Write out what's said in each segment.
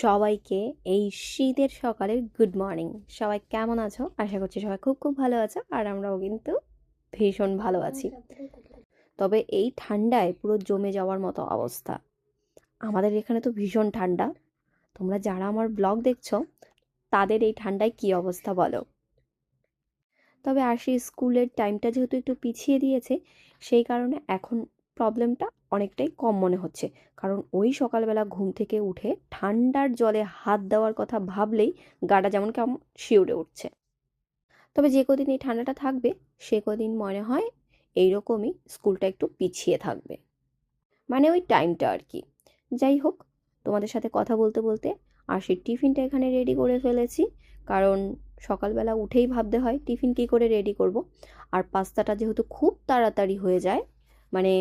সবাইকে এই শীতের সকালের গুড মর্নিং। সবাই কেমন আছো? আশা করছি সবাই খুব খুব ভালো আছো, আর আমরাও কিন্তু ভীষণ ভালো আছি। তবে এই ঠান্ডায় পুরো জমে যাওয়ার মতো অবস্থা। আমাদের এখানে তো ভীষণ ঠান্ডা। তোমরা যারা আমার ব্লগ দেখছো তাদের এই ঠান্ডায় কি অবস্থা বলো। তবে আরশি স্কুলের টাইমটা যেহেতু একটু পিছিয়ে দিয়েছে, সেই কারণে এখন প্রবলেমটা অনেকটাই কম মনে হচ্ছে। কারণ ওই সকালবেলা ঘুম থেকে উঠে ঠান্ডার জলে হাত দেওয়ার কথা ভাবলেই গাটা যেমন কেমন শিউরে উঠছে। তবে যে কদিন এই ঠান্ডাটা থাকবে সে কদিন মনে হয় এইরকমই স্কুলটা একটু পিছিয়ে থাকবে, মানে ওই টাইমটা আর কি। যাই হোক, তোমাদের সাথে কথা বলতে বলতে আরশির টিফিনটা এখানে রেডি করে ফেলেছি। কারণ সকালবেলা উঠেই ভাবতে হয় টিফিন কী করে রেডি করব। আর পাস্তাটা যেহেতু খুব তাড়াতাড়ি হয়ে যায়, মানে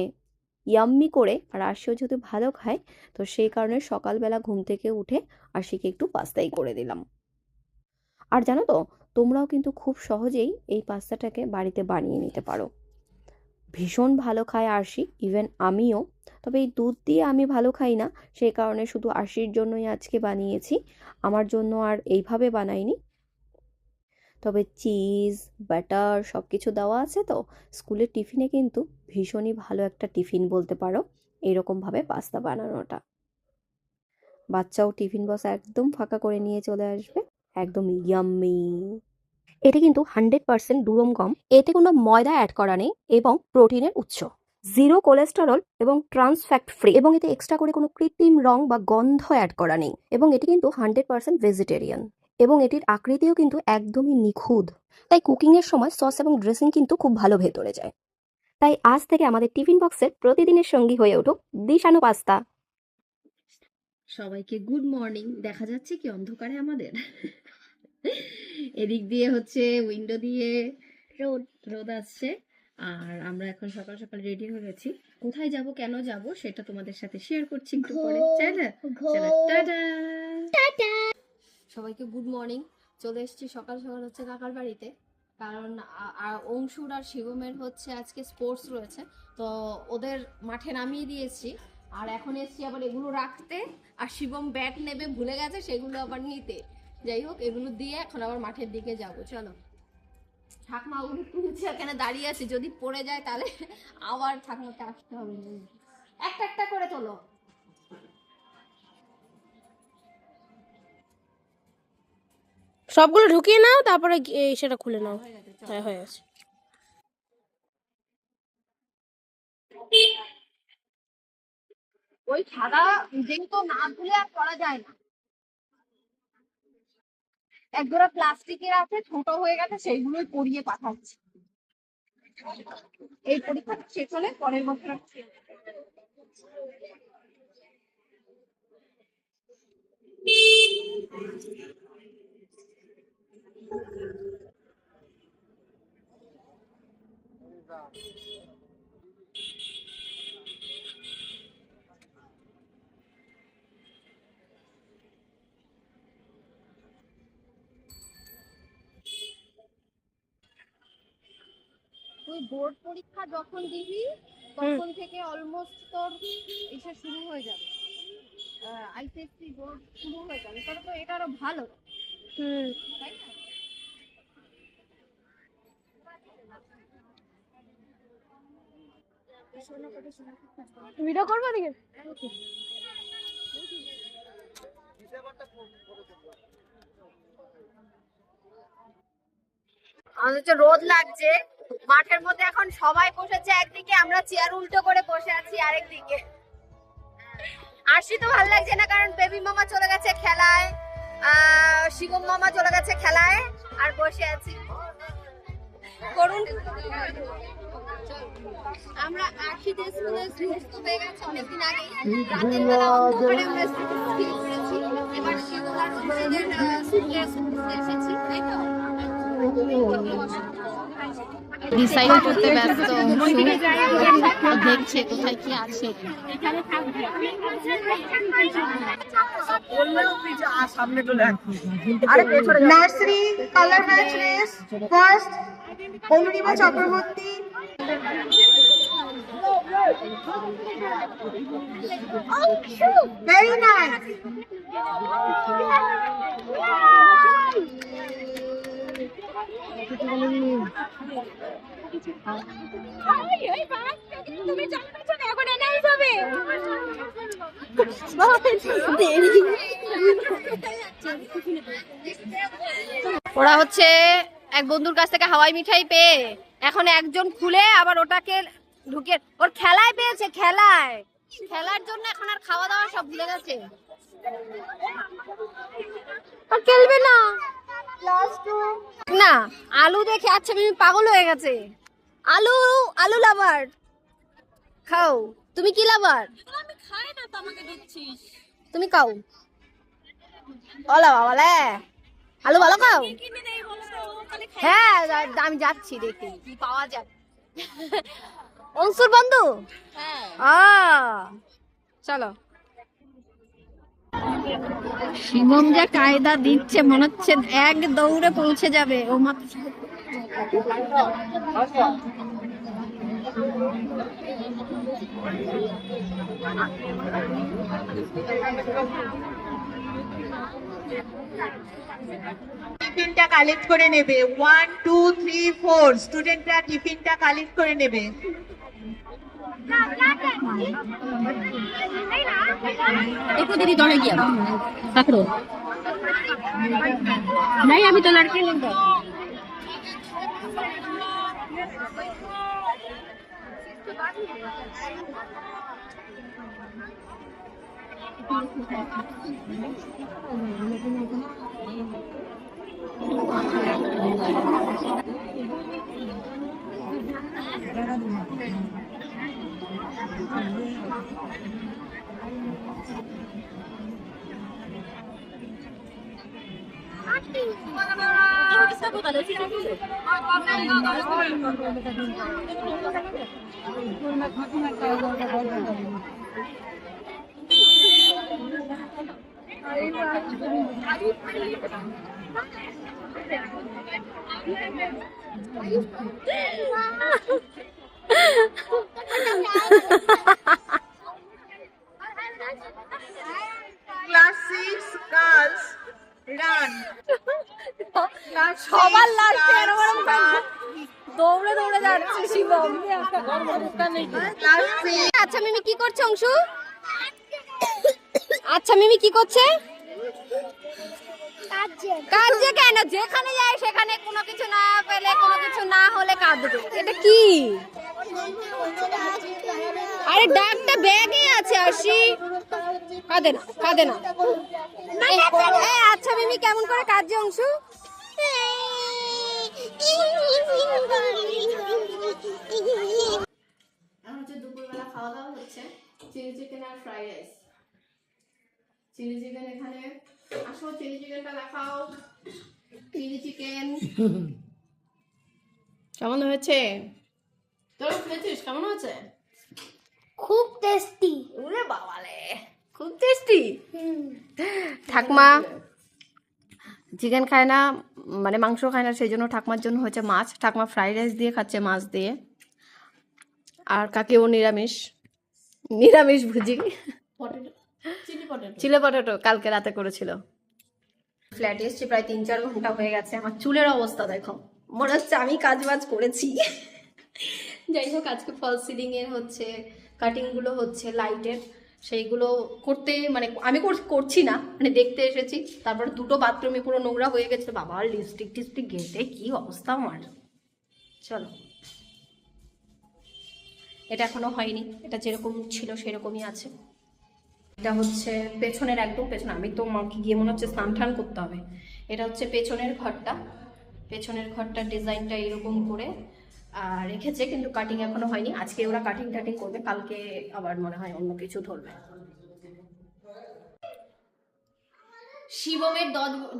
ইয়াম্মি করে, আর আরশিও যেহেতু ভালো খায়, তো সেই কারণে সকালবেলা ঘুম থেকে উঠে আরশিকে একটু পাস্তাই করে দিলাম। আর জানো তো, তোমরাও কিন্তু খুব সহজেই এই পাস্তাটাকে বাড়িতে বানিয়ে নিতে পারো। ভীষণ ভালো খায় আরশি, ইভেন আমিও। তবে এই দুধ দিয়ে আমি ভালো খাই না, সেই কারণে শুধু আরশির জন্যই আজকে বানিয়েছি, আমার জন্য আর এইভাবে বানাইনি। তবে চিজ, বাটার সব কিছু দেওয়া আছে, তো স্কুলের টিফিনে কিন্তু ভীষণই ভালো একটা টিফিন বলতে পারো এরকমভাবে পাস্তা বানানোটা। বাচ্চাও টিফিন বক্স একদম ফাঁকা করে নিয়ে চলে আসবে, একদম ইয়াম্মি। এটি কিন্তু 100% দুরম গম, এতে কোনো ময়দা অ্যাড করা নেই এবং প্রোটিনের উৎস, জিরো কোলেস্টেরল এবং ট্রান্স ফ্যাট ফ্রি, এবং এতে এক্সট্রা করে কোনো কৃত্রিম রং বা গন্ধ অ্যাড করা নেই। এবং এটি কিন্তু 100% ভেজিটেরিয়ান, এবং এটির আকৃতিও কিন্তু একদমই নিখুঁত। তাই কুকিংয়ের সময় সস এবং ড্রেসিং কিন্তু খুব ভালো ভেতরে যায়। তাই আজ থেকে আমাদের টিফিন বক্সের প্রতিদিনের সঙ্গী হয়ে উঠুক দিশানো পাস্তা। সবাইকে গুড মর্নিং। দেখা যাচ্ছে কি অন্ধকারে আমাদের? এদিক দিয়ে হচ্ছে উইন্ডো দিয়ে রোদ আসছে, আর আমরা এখন সকাল সকাল রেডি হয়ে গেছি। কোথায় যাব, কেন যাব, সেটা তোমাদের সাথে শেয়ার করছি একটু পরে। চলো টাটা টাটা। সবাইকে গুড মর্নিং। চলে এসেছি সকাল সকাল হচ্ছে কাকার বাড়িতে, কারণ অংশুর আর শিবমের হচ্ছে আজকে স্পোর্টস রয়েছে, তো ওদের মাঠে নামিয়ে দিয়েছি। আর এখন এসছি আবার এগুলো রাখতে, আর শিবম ব্যাট নেবে ভুলে গেছে, সেগুলো আবার নিতে। যাই হোক, এগুলো দিয়ে এখন আবার মাঠের দিকে যাব। চলো। ঠাকমা ওগুলো তুলছে, এখানে দাঁড়িয়ে আছি, যদি পড়ে যায় তাহলে আবার ঠাকমাকে আসতে হবে। একটা একটা করে তোলো। সবগুলো ঢুকিয়ে নাও, তারপরে সেটা খুলে নাও। হ্যাঁ, হয়ে গেছে। ওই সাদা যেহেতু না ধুলে আর করা যায় না। এক জোড়া প্লাস্টিকের আছে, ছোট হয়ে গেছে, সেইগুলোই পরিয়ে পাঠাচ্ছি। এই পরীক্ষাটা শেষ হলে পরের বছর তুই বোর্ড পরীক্ষা যখন দিবি তখন থেকে অলমোস্ট তোর এসে শুরু হয়ে যাবে, আইসিএসসি বোর্ড শুরু হয়ে যাবে, তাহলে তো এটা আরো ভালো, তাই না? ভিডিও করবো দিকে। আমাদের হচ্ছে রোদ লাগছে মাঠের মধ্যে, এখন সবাই বসেছে একদিকে, আমরা চেয়ার উল্টো করে বসে আছি আরেকদিকে। আরশি তো ভালো লাগছে না, কারণ বেবি মামা চলে গেছে খেলায়, শিবম মামা চলে গেছে খেলায়, আর বসে আছি। করুন, আমরা আরশিতে স্কুলে সুস্থ হয়ে গেছে অনেকদিন আগে, রাতের বেলা অন্ধকারে আমরা স্কুলে করেছি। এবার শিবম আর নিজেদের স্কুলে এসেছি, তাই তো? ডিসাইড করতে ব্যস্ত, দেখছে কোথায় কি আছে। Nursery colour match race first Anurima Chakraborty. Very nice. ওরা হচ্ছে এক বন্ধুর কাছ থেকে হাওয়াই মিঠাই পেয়ে এখন একজন খুলে আবার ওটাকে ঢুকে ওর খেলায় পেয়েছে, খেলায় খেলার জন্য এখন আর খাওয়া দাওয়া সব ভুলে গেছে, আর খেলবে না। না আলু দেখে আচ্ছা মিমি পাগল হয়ে গেছে। আলু, আলু লাভার। খাও। তুমি কি লাভার? আমি খাই না তো আমাকে দিচ্ছিস। তুমি খাও। ওলা বাবালে আলু ভালো খাও। কিনে দেই বলছো খালি খাই। হ্যাঁ আমি যাচ্ছি দেখি কি পাওয়া যায়। অংশুর বন্ধু? হ্যাঁ। চলো। শিবম যা কায়দা দিচ্ছে মনে হচ্ছে এক দৌড়ে পৌঁছে যাবে ও মাত্র। টিফিনটা কালেক্ট করে নেবে। 1 2 3 4 স্টুডেন্টরা টিফিনটা কালেক্ট করে নেবে। একটু দেরি দলে গিয়া কাকড়ো নাই আমি তো লড়কে নেব। Class 6 girls run. সবার লাস্টে এরকম দৌড়ে দৌড়ে যাচ্ছে শিবম। ক্লাস 6 আচ্ছা মিমি কি করছে অংশু? আচ্ছা মিমি কি করছে? কাঁদছে কেন? যেখানে যায় সেখানে কোনো কিছু না পেলে কোনো কিছু না হলে কাঁদবে, এটা কি? আরে ডাকটা ব্যাগে আছে আরশি। কাঁদে না কাঁদে না। আচ্ছা মিমি কেমন করে কাঁদছে অংশু? এখন হচ্ছে দুপুরবেলা খাওয়া দাওয়া হচ্ছে চিলি চিকেন আর ফ্রাইড রাইস। চিলি চিকেন এখানে আসো, চিলি চিকেনটা দেখাও। চিলি চিকেন কেমন হয়েছে? তোরা খেয়েছিস কেমন হয়েছে? খুব টেস্টি। ওরে বাবালে খুব টেস্টি। ঠাকমা চিকেন খায় না, মানে মাংস খায় না, সেই জন্য ঠাকমার জন্য হচ্ছে মাছ। ঠাকমা ফ্রাইড রাইস দিয়ে খাচ্ছে মাছ দিয়ে। আর কাকেও নিরামিষ, নিরামিষ ভুজি চিলি পটেটো কালকে রাতে করেছিল। ফ্ল্যাটে এসছি প্রায় 3-4 ঘন্টা হয়ে গেছে। আমার চুলের অবস্থা দেখো, মনে হচ্ছে আমি কাজ বাজ করেছি। যাই হোক আজকে ফল সিলিং এর হচ্ছে কাটিং গুলো হচ্ছে লাইটের, সেইগুলো করতে মানে আমি করছি না, মানে দেখতে এসেছি। তারপর দুটো বাথরুমে পুরো নোংরা হয়ে গেছে। বাবা লিপস্টিক টিপস্টিক ঘেটে কি অবস্থা আমার। চলো, এটা এখনো হয়নি, এটা যেরকম ছিল সেরকমই আছে। এটা হচ্ছে পেছনের একদম পেছনে, আমি তো মাকে গিয়ে মনে হচ্ছে স্নান টান করতে হবে। এটা হচ্ছে পেছনের ঘরটা, পেছনের ঘরটার ডিজাইনটা এরকম করে রেখেছে, কিন্তু কাটিং এখনো হয়নি। আজকে ওরা কাটিং টাটিং করবে, কালকে আবার মনে হয় অন্য কিছু ধরবে। শিবমের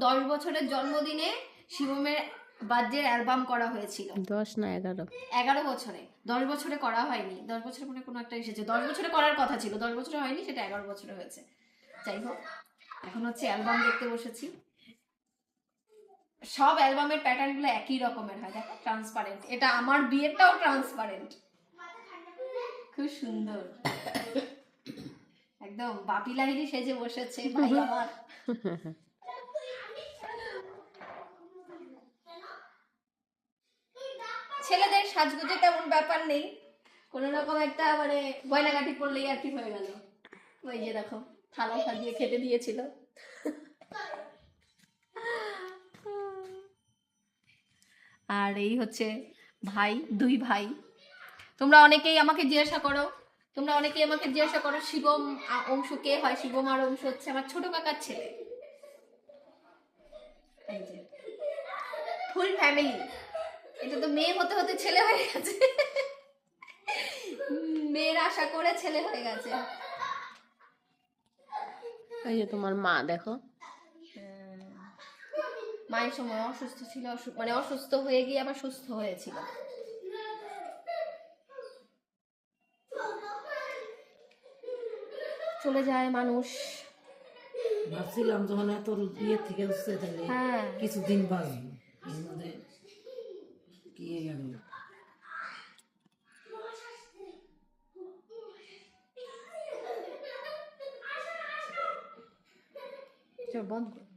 10 বছরের জন্মদিনে শিবমের বার্থডে অ্যালবাম করা হয়েছিল। 10 না 11 11 বছরে, 10 বছরে করা হয়নি। 10 বছরে মনে কোনো একটা এসেছে, 10 বছরে করার কথা ছিল, 10 বছরে হয়নি, সেটা 11 বছরে হয়েছে। যাই হোক এখন হচ্ছে অ্যালবাম দেখতে বসেছি। সব অ্যালবামের প্যাটার্ন গুলো একই রকমের হয়, দেখো ট্রান্সপারেন্ট। এটা আমার বিয়েরটাও ট্রান্সপারেন্ট, খুব সুন্দর একদম বাপি লাহিড়ী সেজে বসেছে ভাই আমার। ছেলেদের সাজগোজে তেমন ব্যাপার নেই, কোনো রকম একটা মানে গয়নাগাটি পরলেই আর কি হয়ে গেল। ওই যে দেখো থালা সাজিয়ে খেতে দিয়েছিল। আর এই হচ্ছে ভাই, দুই ভাই। তোমরা অনেকেই আমাকে জিজ্ঞাসা করো শিবম অংশু কে হয়। শিবম আর অংশু হচ্ছে আমার ছোট কাকার ছেলে। এই যে ফুল ফ্যামিলি। এটা তো মেয়ে হতে হতে ছেলে হয়ে গেছে, মেয়ের আশা করে ছেলে হয়ে গেছে। এই যে তোমার মা দেখো, মায়ের সময় অসুস্থ ছিল, মানে অসুস্থ হয়ে গিয়ে আবার সুস্থ হয়েছিল। চলে যায় মানুষ। ভাবছিলাম যখন এত ইয়ে থেকে উঠছে তাহলে হ্যাঁ কিছুদিন বাঁচবো, এর মধ্যে কি গেল। বন্ধ করো।